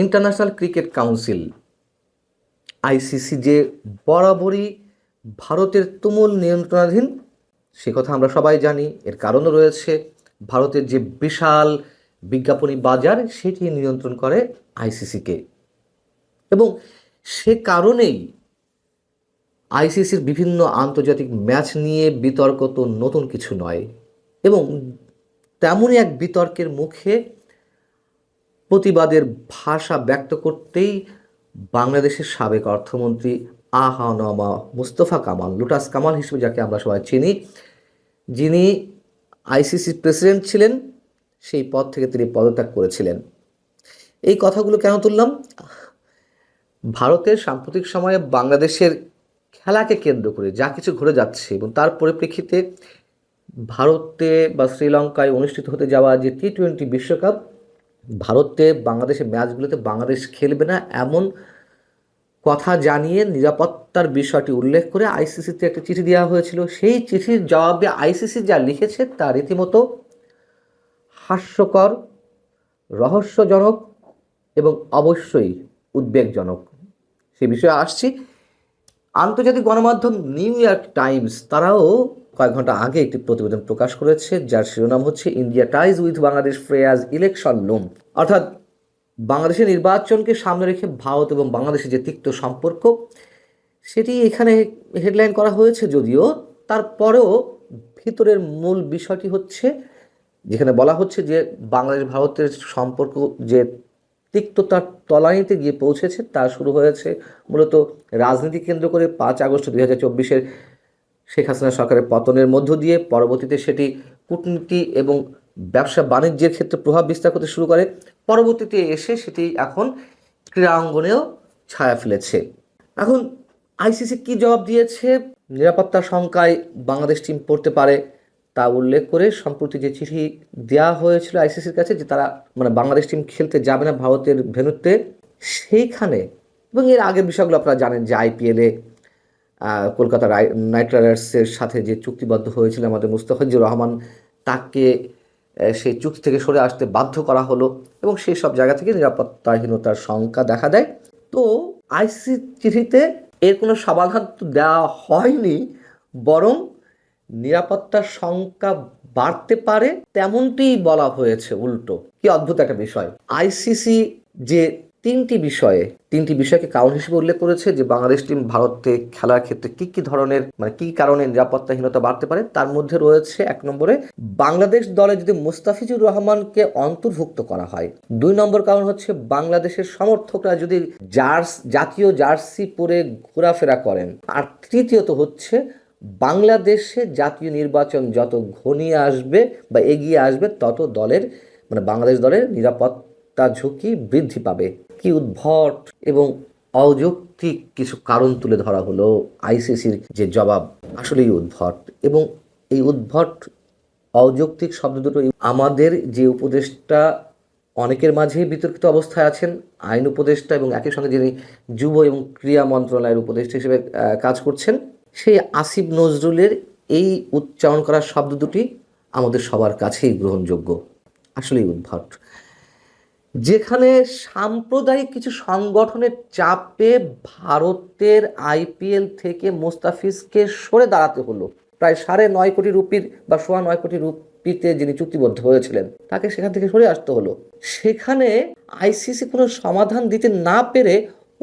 International cricket council ICC যে বরাবরই ভারতের তুমুল নিয়ন্ত্রণাধীন, সে কথা আমরা সবাই জানি। এর কারণও রয়েছে, ভারতের যে বিশাল বিজ্ঞাপনী বাজার সেটি নিয়ন্ত্রণ করে আইসিসিকে, এবং সে কারণেই আইসিসির বিভিন্ন আন্তর্জাতিক ম্যাচ নিয়ে বিতর্ক তো নতুন কিছু নয়। এবং তেমনই এক বিতর্কের মুখে প্রতিবাদের ভাষা ব্যক্ত করতেই বাংলাদেশের সাবেক অর্থমন্ত্রী আহনমা মুস্তফা কামাল, লোটাস কামাল হিসেবে যাকে আমরা সবাই চিনি, যিনি আইসিসির প্রেসিডেন্ট ছিলেন, সেই পদ থেকে তিনি পদত্যাগ করেছিলেন। এই কথাগুলো কেন তুললাম? ভারতের সাম্প্রতিক সময়ে বাংলাদেশের খেলাকে কেন্দ্র করে যা কিছু ঘটে যাচ্ছে, এবং তার পরিপ্রেক্ষিতে ভারতে বা শ্রীলঙ্কায় অনুষ্ঠিত হতে যাওয়া যে টি-20 বিশ্বকাপ, ভারতে বাংলাদেশের ম্যাচগুলোতে বাংলাদেশ খেলবে না এমন কথা জানিয়ে নিরাপত্তার বিষয়টি উল্লেখ করে আইসিসিতে একটা চিঠি দেওয়া হয়েছিল। সেই চিঠির জবাবে আইসিসি যা লিখেছে তা রীতিমতো হাস্যকর, রহস্যজনক এবং অবশ্যই উদ্বেগজনক। সে বিষয়ে আসছি। আন্তর্জাতিক গণমাধ্যম নিউ ইয়র্ক টাইমস তারাও কয়েক ঘন্টা আগে একটি প্রতিবেদন প্রকাশ করেছে, যার শিরোনাম হচ্ছে India ties with Bangladesh fray as election loom. অর্থাৎ বাংলাদেশের নির্বাচনকে সামনে রেখে ভারত এবং বাংলাদেশের যে তিক্ত সম্পর্ক, সেটি এখানে হেডলাইন করা হয়েছে। যদিও তারপরেও ভিতরের মূল বিষয়টি হচ্ছে, যেখানে বলা হচ্ছে যে বাংলাদেশ ভারতের সম্পর্ক যে তিক্ততার তলানিতে গিয়ে পৌঁছেছে, তা শুরু হয়েছে মূলত রাজনীতি কেন্দ্র করে 5 আগস্ট 2024 শেখ হাসিনা সরকারের পতনের মধ্য দিয়ে। পরবর্তীতে সেটি কূটনীতি এবং ব্যবসা বাণিজ্যের ক্ষেত্রে প্রভাব বিস্তার করতে শুরু করে। পরবর্তীতে এসে সেটি এখন ক্রীড়া অঙ্গনেও ছায়া ফেলেছে। এখন আইসিসি কি জবাব দিয়েছে? নিরাপত্তার শঙ্কায় বাংলাদেশ টিম পড়তে পারে তা উল্লেখ করে সম্প্রতি যে চিঠি দেওয়া হয়েছিল আইসিসির কাছে, যে তারা বাংলাদেশ টিম খেলতে যাবে না ভারতের ভেন্যুতে, সেইখানে, এবং এর আগের বিষয়গুলো আপনারা জানেন যে আইপিএলে কলকাতা নাইট রাইডার্সের সাথে যে চুক্তিবদ্ধ হয়েছিল আমাদের মুস্তাফিজুর রহমান, তাকে সেই চুক্তি থেকে সরে আসতে বাধ্য করা হলো, এবং সেই সব জায়গা থেকে নিরাপত্তাহীনতার শঙ্কা দেখা দেয়। তো আইসিসি চিঠিতে এর কোনো সমাধান তো দেওয়া হয়নি, বরং নিরাপত্তার শঙ্কা বাড়তে পারে তেমনটিই বলা হয়েছে উল্টো। কি অদ্ভুত একটা বিষয়! আইসিসি যে তিনটি বিষয়কে কারণ হিসেবে উল্লেখ করেছে যে বাংলাদেশ টিম ভারতে খেলার ক্ষেত্রে কি ধরনের কি কারণে নিরাপত্তাহীনতা বাড়তে পারে, তার মধ্যে রয়েছে 1 নম্বরে বাংলাদেশ দলে যদি মুস্তাফিজুর রহমানকে অন্তর্ভুক্ত করা হয়। 2 নম্বর কারণ হচ্ছে বাংলাদেশের সমর্থকরা যদি জাতীয় জার্সি পরে ঘোরাফেরা করেন। আর তৃতীয়ত হচ্ছে বাংলাদেশে জাতীয় নির্বাচন যত ঘনিয়ে আসবে বা এগিয়ে আসবে, তত দলের বাংলাদেশ দলের নিরাপত্তা ঝুঁকি বৃদ্ধি পাবে। কি উদ্ভট এবং অযৌক্তিক কিছু কারণ তুলে ধরা হলো আইসিসির যে জবাব, আসলেই উদ্ভট। এবং এই উদ্ভট অযৌক্তিক শব্দ দুটো আমাদের যে উপদেষ্টা অনেকের মাঝে বিতর্কিত অবস্থায় আছেন, আইন উপদেষ্টা এবং একই সঙ্গে যিনি যুব এবং ক্রীড়া মন্ত্রণালয়ের উপদেষ্টা হিসেবে কাজ করছেন, সেই আসিফ নজরুলের এই উচ্চারণ করা শব্দ দুটি আমাদের সবার কাছেই গ্রহণযোগ্য। আসলেই উদ্ভট। যেখানে সাম্প্রদায়িক কিছু সংগঠনের চাপে ভারতের আইপিএল থেকে মুস্তাফিজকে সরে দাঁড়াতে হলো, প্রায় 9.5 কোটি রুপির বা 9.25 কোটি রুপিতে যিনি চুক্তিবদ্ধ হয়েছিলেন, তাকে সেখান থেকে সরে আসতে হলো। সেখানে আইসিসি কোনো সমাধান দিতে না পেরে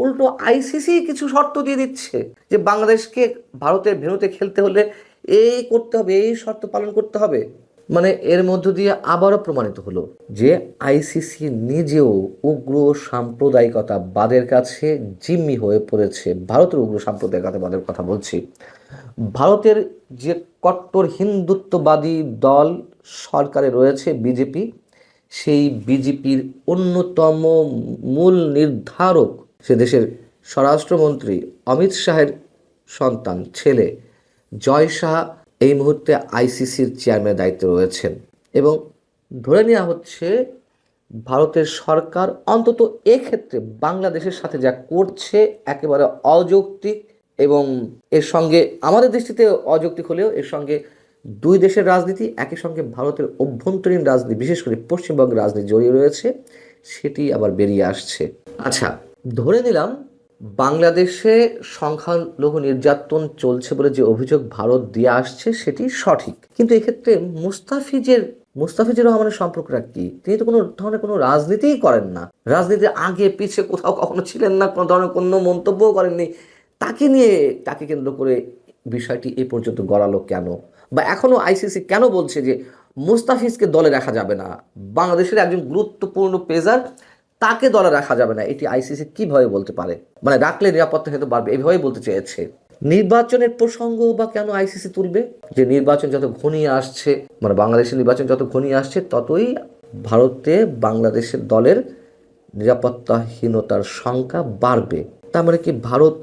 উল্টো আইসিসি কিছু শর্ত দিয়ে দিচ্ছে যে বাংলাদেশকে ভারতের ভেন্যুতে খেলতে হলে এই করতে হবে, এই শর্ত পালন করতে হবে। এর মধ্য দিয়ে আবারও প্রমাণিত হলো যে আইসিসি নিজেও উগ্র সাম্প্রদায়িকতাবাদের কাছে জিম্মি হয়ে পড়েছে। ভারতের উগ্র সাম্প্রদায়িকতাবাদের কথা বলছি। ভারতের যে কট্টর হিন্দুত্ববাদী দল সরকারে রয়েছে বিজেপি, সেই বিজেপির অন্যতম মূল নির্ধারক সে দেশের স্বরাষ্ট্রমন্ত্রী অমিত শাহের সন্তান ছেলে জয় শাহ এই মুহূর্তে আইসিসির চেয়ারম্যানের দায়িত্বে রয়েছেন। এবং ধরে নেওয়া হচ্ছে ভারতের সরকার অন্তত এক্ষেত্রে বাংলাদেশের সাথে যা করছে একেবারে অযৌক্তিক, এবং এর সঙ্গে আমাদের দৃষ্টিতে অযৌক্তিক হলেও এর সঙ্গে 2 দেশের রাজনীতি, একই সঙ্গে ভারতের অভ্যন্তরীণ রাজনীতি, বিশেষ করে পশ্চিমবঙ্গের রাজনীতি জড়িয়ে রয়েছে, সেটি আবার বেরিয়ে আসছে। আচ্ছা, ধরে নিলাম বাংলাদেশে সংখ্যালঘু নির্যাতন চলছে বলে যে অভিযোগ ভারত দিয়ে আসছে সেটি সঠিক, কিন্তু এক্ষেত্রে মুস্তাফিজুর রহমানের সম্পর্কটা কি? তিনি তো কোনো ধরনের কোনো রাজনীতিই করেন না, রাজনীতির আগে পিছে কোথাও কখনো ছিলেন না, কোনো ধরনের কোনো মন্তব্যও করেননি। তাকে নিয়ে, তাকে কেন্দ্র করে বিষয়টি এ পর্যন্ত গড়ালো কেন? বা এখনো আইসিসি কেন বলছে যে মুস্তাফিজকে দলে রাখা যাবে না, বাংলাদেশের একজন গুরুত্বপূর্ণ পেসার, তাকে দলে রাখা যাবে না? এটি আইসিসি কিভাবে বলতে পারে? মানে রাখলে নিরাপত্তা কিন্তু বাড়বে, এভাবেই বলতে চেয়েছে। নির্বাচনের প্রসঙ্গ বা কেন আইসিসি তুলবে? যে নির্বাচন যত ঘনিয়ে আসছে, মানে বাংলাদেশের নির্বাচন যত ঘনিয়ে আসছে, ততই ভারতে বাংলাদেশের দলের নিরাপত্তাহীনতার সংখ্যা বাড়বে। তার মানে কি ভারত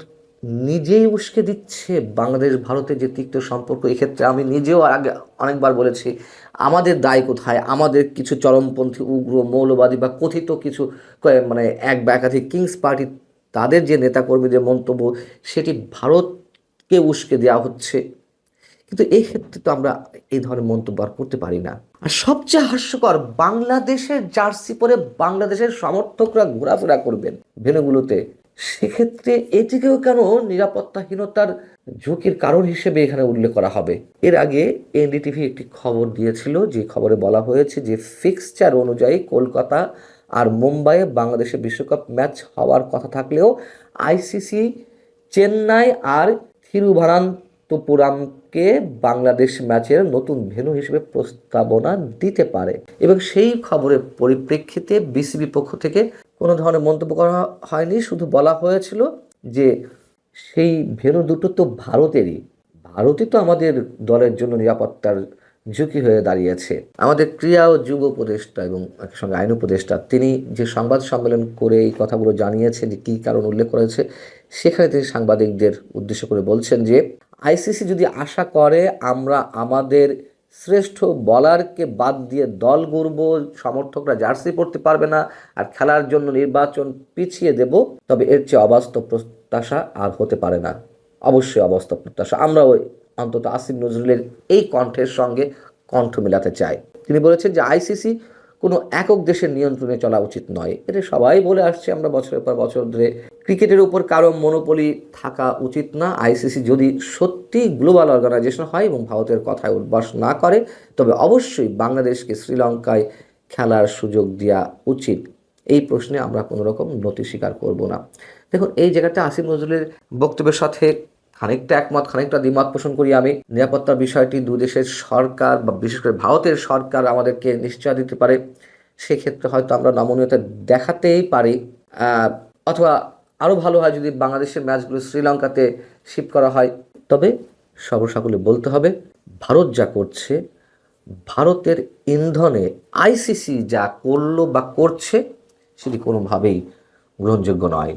নিজেই উস্কে দিচ্ছে বাংলাদেশ ভারতের যে তিক্ত সম্পর্ক? এক্ষেত্রে আমি নিজেও আগে অনেকবার বলেছি, আমাদের দায় কোথায়? আমাদের কিছু চরমপন্থী উগ্র মৌলবাদী বা কথিত কিছু মানে এক বা একাধিক কিংস পার্টি, তাদের যে নেতাকর্মীদের মন্তব্য, সেটি ভারতকে উস্কে দেওয়া হচ্ছে। কিন্তু এই ক্ষেত্রে তো আমরা এই ধরনের মন্তব্য আর করতে পারি না। আর সবচেয়ে হাস্যকর, বাংলাদেশের জার্সি পরে বাংলাদেশের সমর্থকরা ঘোরাফেরা করবেন ভেন্যুগুলোতে, সেক্ষেত্রে এটিকেও কেন নিরাপত্তাহীনতার ঝুঁকির কারণ হিসেবে এখানে উল্লেখ করা হবে? এর আগে এনডিটিভি একটি খবর দিয়েছিল, যে খবরে বলা হয়েছে যে ফিক্সচার অনুযায়ী কলকাতা আর মুম্বাইয়ে বাংলাদেশের বিশ্বকাপ ম্যাচ হওয়ার কথা থাকলেও আইসিসি চেন্নাই আর থিরুভানান্তপুরমকে বাংলাদেশ ম্যাচের নতুন ভেন্যু হিসেবে প্রস্তাবনা দিতে পারে। এবং সেই খবরের পরিপ্রেক্ষিতে বিসিবি পক্ষ থেকে কোনো ধরনের মন্তব্য করা হয়নি, শুধু বলা হয়েছিল যে সেই ভেন্যু দুটো তো ভারতেরই, ভারতই তো আমাদের দলের জন্য নিরাপত্তার ঝুঁকি হয়ে দাঁড়িয়েছে। আমাদের ক্রীড়া ও যুব উপদেষ্টা এবং একই সঙ্গে আইন উপদেষ্টা, তিনি যে সংবাদ সম্মেলন করে এই কথাগুলো জানিয়েছেন, যে কী কারণ উল্লেখ করেছে, সেখানে তিনি সাংবাদিকদের উদ্দেশ্য করে বলছেন যে আইসিসি যদি আশা করে আমরা আমাদের শ্রেষ্ঠ বলারকে বাদ দিয়ে দল গড়ব, সমর্থকরা জার্সি পরতে পারবে না, আর খেলার জন্য নির্বাচন পিছিয়ে দেব, তবে এর চেয়ে অবাস্তব প্রত্যাশা আর হতে পারে না। অবশ্যই অবাস্তব প্রত্যাশা। আমরা ওই অন্তত আসিফ নজরুলের এই কণ্ঠের সঙ্গে কণ্ঠ মেলাতে চাই। তিনি বলেছেন যে আইসিসি কোনো একক দেশের নিয়ন্ত্রণে চলা উচিত নয়। এটা সবাই বলে আসছে আমরা বছরের পর বছর ধরে। ক্রিকেটের উপর কারো মনোপলি থাকা উচিত না। আইসিসি যদি সত্যি গ্লোবাল অর্গানাইজেশন হয় এবং ভারতের কথায় উদ্বাস না করে, তবে অবশ্যই বাংলাদেশকে শ্রীলঙ্কায় খেলার সুযোগ দেওয়া উচিত। এই প্রশ্নে আমরা কোনো রকম নতি স্বীকার করব না। দেখুন, এই জায়গাটা আসিফ নজরুলের বক্তব্যের সাথে খানিকটা একমত, খানিকটা দ্বিমত পোষণ করি আমি। নিরাপত্তার বিষয়টি দুই দেশের সরকার বা বিশেষ করে ভারতের সরকার আমাদেরকে নিশ্চয় দিতে পারে। সেক্ষেত্রে হয়তো আমরা নমনীয়তা দেখাতেই পারি, অথবা আরও ভালো হয় যদি বাংলাদেশের ম্যাচগুলো শ্রীলঙ্কাতে শিফট করা হয়। তবে সর্বসাকুল্যে বলতে হবে, ভারত যা করছে, ভারতের ইন্ধনে আইসিসি যা করলো বা করছে, সেটি কোনোভাবেই গ্রহণযোগ্য নয়।